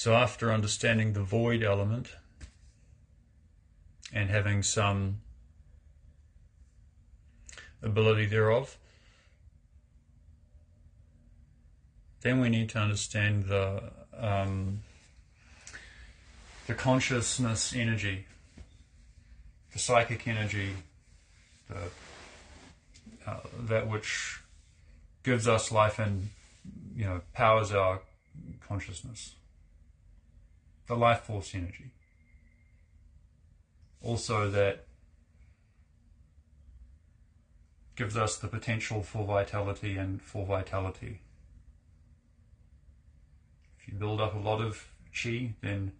So after understanding the void element and having some ability thereof, then we need to understand the consciousness energy, the psychic energy, that which gives us life and powers our consciousness, the life force energy. Also, that gives us the potential for vitality and for vitality. If you build up a lot of chi, then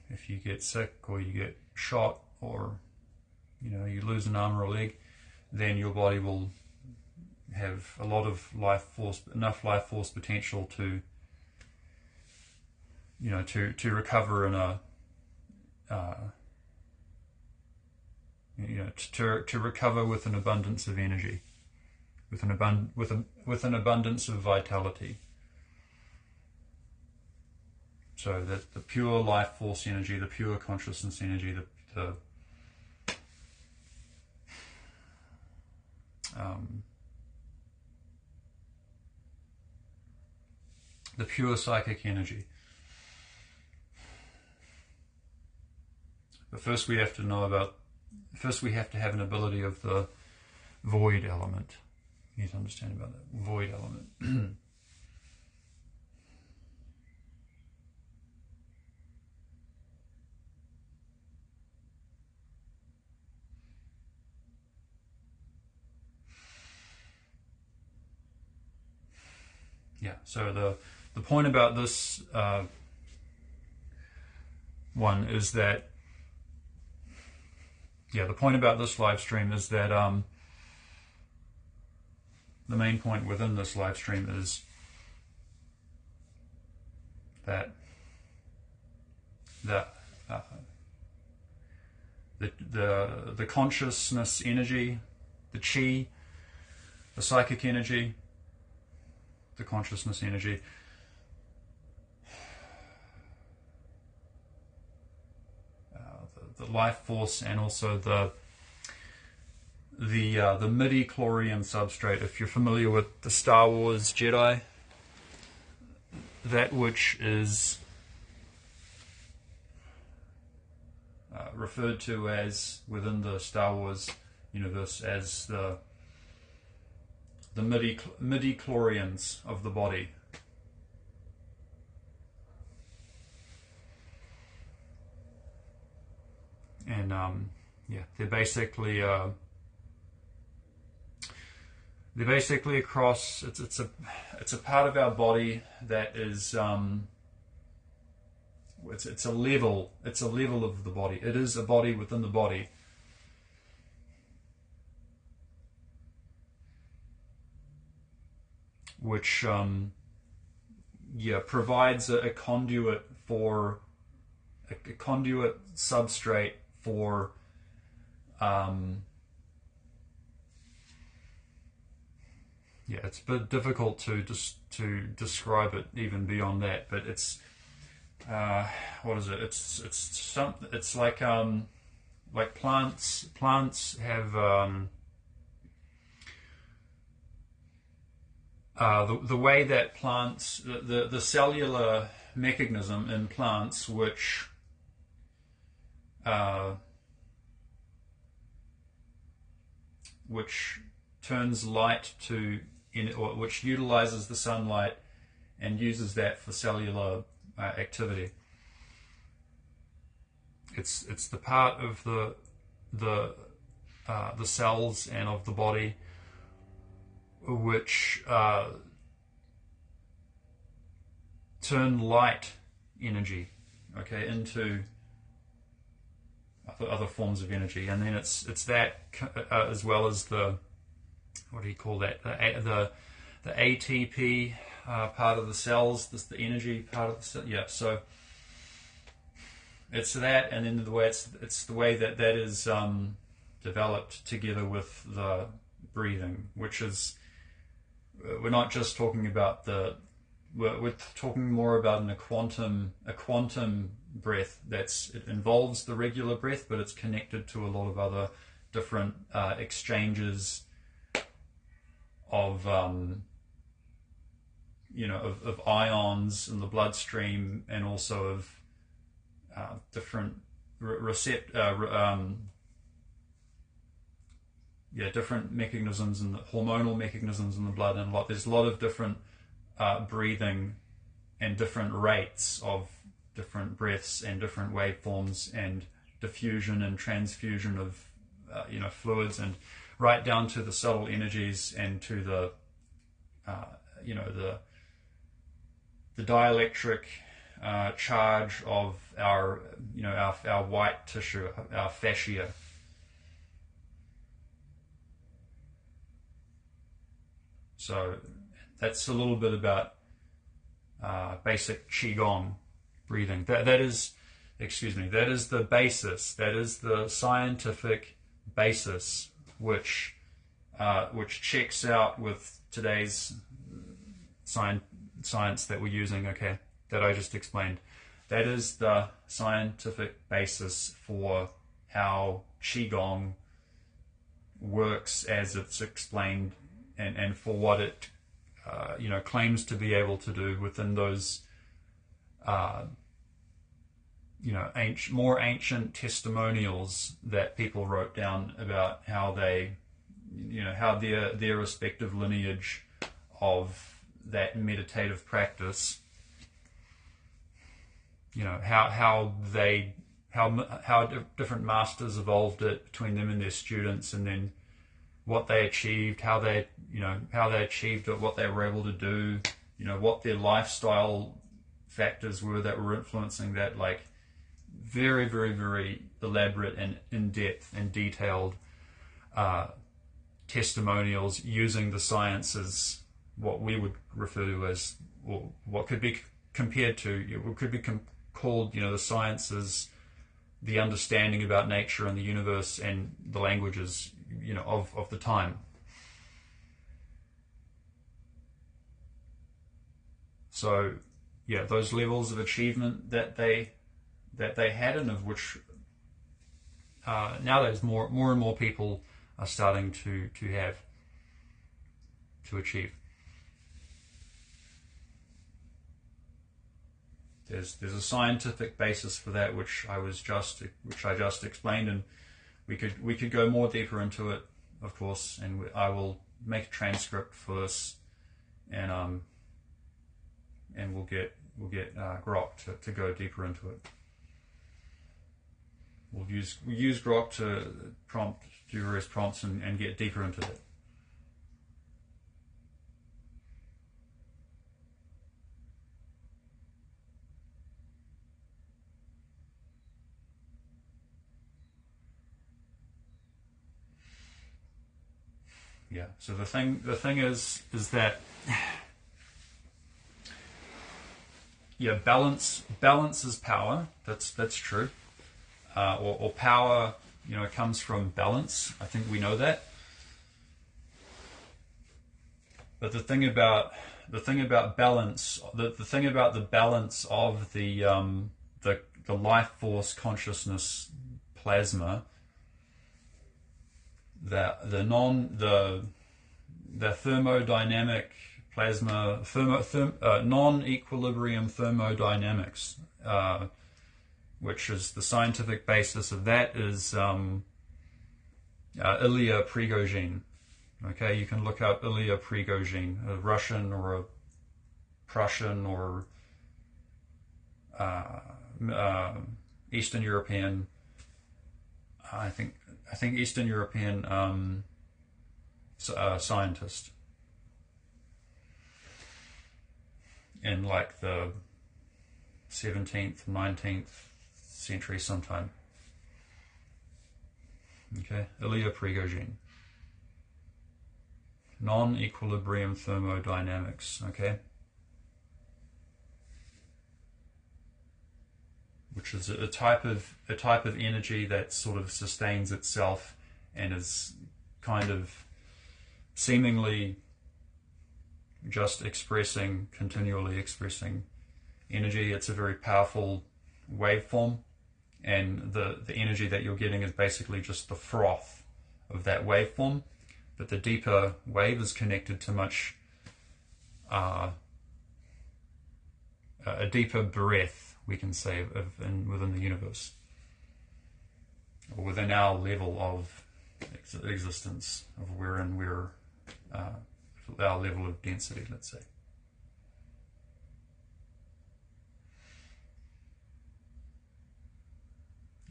if you get sick or you get shot or you lose an arm or a leg, then your body will have a lot of enough life force potential to recover in a to recover with an abundance of energy, with an abundance of vitality. So that the pure life force energy, the pure consciousness energy, the pure psychic energy. But first we have to have an ability of the void element. You need to understand about that void element. Yeah, so the point about this one is that, the point about this live stream is that the main point within this live stream is that the consciousness energy, the chi, the psychic energy, the consciousness energy, the life force, and also the midi-chlorian substrate. If you're familiar with the Star Wars Jedi, that which is referred to as, within the Star Wars universe, as the midi-chlorians of the body. And they're basically across. It's a part of our body that is it's a level of the body. It is a body within the body. Which provides a conduit for a conduit substrate for it's a bit difficult to describe it even beyond that, but it's what is it? It's like plants. Plants have the way that plants, the cellular mechanism in plants, which turns light or which utilizes the sunlight and uses that for cellular activity. It's the part of the cells and of the body which turn light energy, into other forms of energy, and then it's that as well as the, what do you call that? The ATP part of the cells, the energy part of the cell. Yeah, so it's that, and then it's the way that is developed together with the breathing, which is, we're not just talking about the we're talking more about a quantum breath. It involves the regular breath, but it's connected to a lot of other different exchanges of of ions in the bloodstream, and also of different different mechanisms and hormonal mechanisms in the blood, and there's a lot of different breathing and different rates of different breaths and different waveforms and diffusion and transfusion of fluids, and right down to the subtle energies and to the the dielectric charge of our white tissue, our fascia. So that's a little bit about basic Qigong breathing. That is the basis. That is the scientific basis, which checks out with today's science that we're using. Okay, that I just explained. That is the scientific basis for how Qigong works as it's explained, and for what it claims to be able to do within those more ancient testimonials that people wrote down about how they how their respective lineage of that meditative practice, how different masters evolved it between them and their students, and then what they achieved, how they achieved it, what they were able to do, what their lifestyle factors were that were influencing that. Like, very, very, very elaborate and in-depth and detailed testimonials using the sciences, what we would refer to as, or what could be compared to, what could be called, the sciences, the understanding about nature and the universe and the languages, of the time. So, those levels of achievement that they had, and of which nowadays more and more people are starting to achieve. There's a scientific basis for that, which I just explained, and we could go more deeper into it, of course, and I will make a transcript for this, and we'll get Grok to go deeper into it. We'll use Grok to do various prompts and get deeper into that. Yeah. So the thing is that balance is power. That's true. Or power, comes from balance. I think we know that. But the thing about balance, the thing about the balance of the life force consciousness plasma, the thermodynamic plasma, non-equilibrium thermodynamics, which is the scientific basis of that, is Ilya Prigogine. Okay, you can look up Ilya Prigogine, a Russian or a Prussian or Eastern European. I think Eastern European scientist in like the 17th, 19th century sometime. Okay, Ilya Prigogine. Non-equilibrium thermodynamics, okay? Which is a type of energy that sort of sustains itself and is kind of seemingly just continually expressing energy. It's a very powerful waveform, and the energy that you're getting is basically just the froth of that waveform. But the deeper wave is connected to much a deeper breath, we can say, within the universe, or within our level of existence, of wherein we're our level of density, let's say.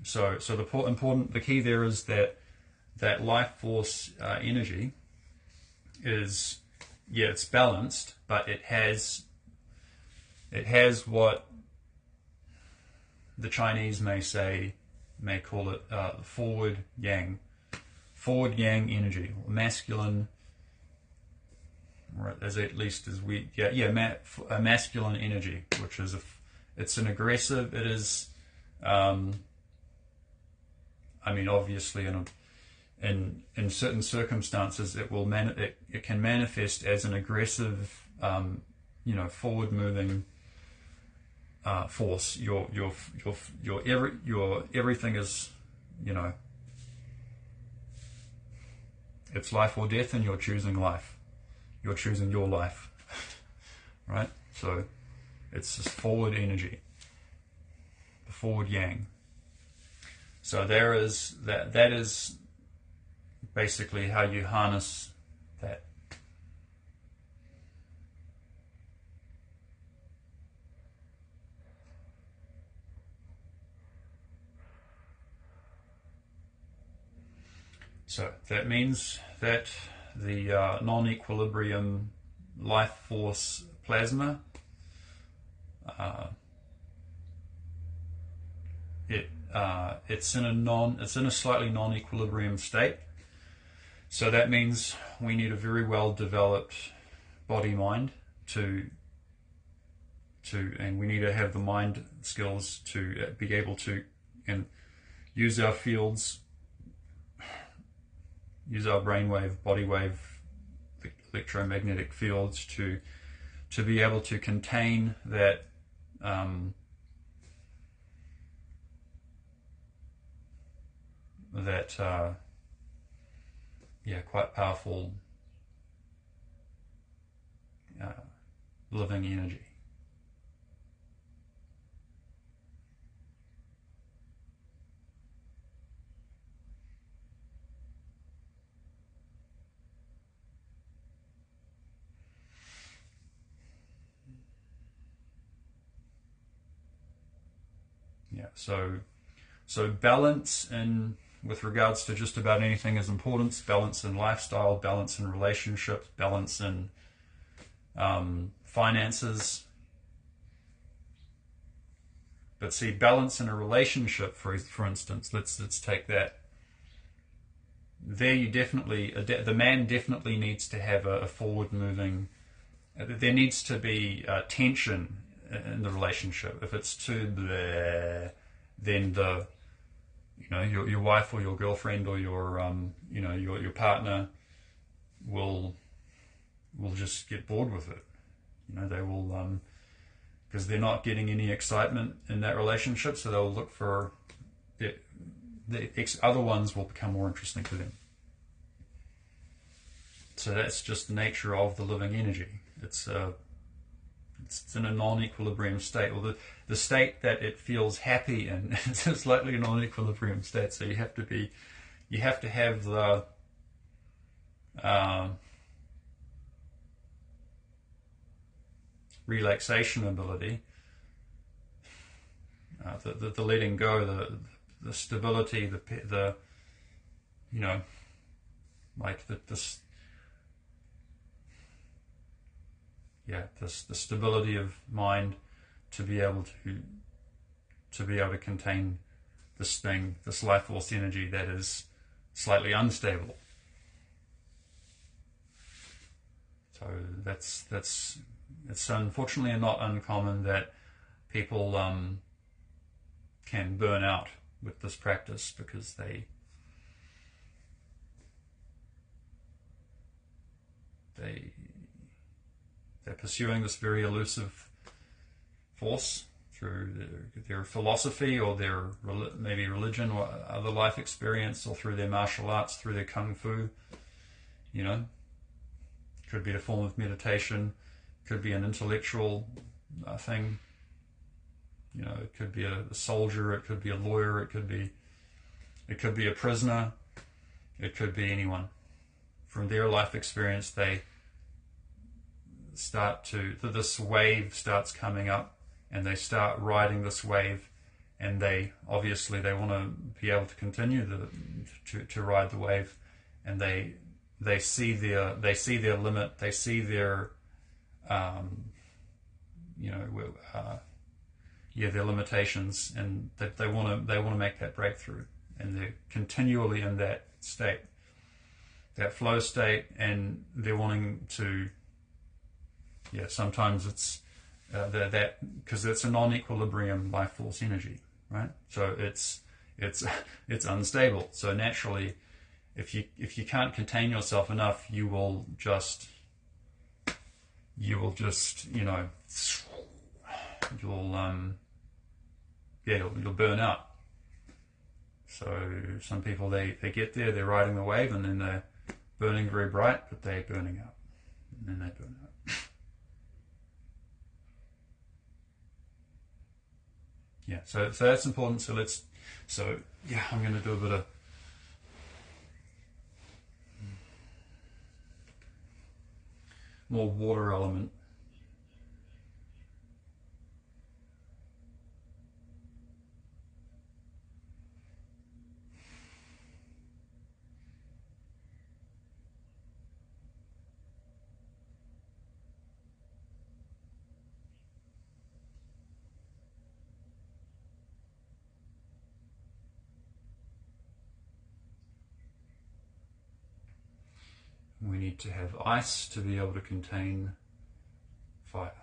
So the key there is that life force energy is, it's balanced, but it has what the Chinese may call it forward yang energy, or masculine, right? A masculine energy, which is it's an aggressive. It is, obviously, in certain circumstances, it can manifest as an aggressive, forward moving force. Your everything is, it's life or death, and you're choosing life. You're choosing your life, right? So it's this forward energy, the forward yang. So there is that is basically how you harness that. So that means that the non-equilibrium life force plasma, it's in a slightly non-equilibrium state. So that means we need a very well developed body mind and we need to have the mind skills to be able to use our fields, use our brainwave, body wave, electromagnetic fields to be able to contain that quite powerful living energy. So balance with regards to just about anything is important. Balance in lifestyle, balance in relationships, balance in finances. But see, balance in a relationship, for instance, let's take that. There you definitely, the man definitely needs to have a forward moving, there needs to be tension in the relationship. If it's too bleh, then your wife or your girlfriend or your partner will just get bored with it. They will, because they're not getting any excitement in that relationship, so they'll look for the other ones will become more interesting to them. So that's just the nature of the living energy. It's in a non-equilibrium state, or the state that it feels happy in. It's a slightly non-equilibrium state. So you have to have the relaxation ability, the letting go, the stability, the stability of mind to be able to contain this life force energy that is slightly unstable. So it's unfortunately not uncommon that people can burn out with this practice because they pursuing this very elusive force through their philosophy or their maybe religion or other life experience, or through their martial arts, through their kung fu. You know, could be a form of meditation, could be an intellectual thing. You know, it could be a soldier, it could be a lawyer, it could be a prisoner, it could be anyone. From their life experience, they start this wave starts coming up, and they start riding this wave, and they want to be able to continue to ride the wave, and they see their limit, they see their their limitations, and that they want to make that breakthrough, and they're continually in that state, that flow state, and they're wanting to. Yeah, sometimes it's that because it's a non-equilibrium life force energy, right? So it's unstable. So naturally, if you can't contain yourself enough, you'll burn out. So some people they get there, they're riding the wave, and then they're burning very bright, but they're burning out, and then they burn out. Yeah, so that's important. I'm going to do a bit of more water element. We need to have ice to be able to contain fire.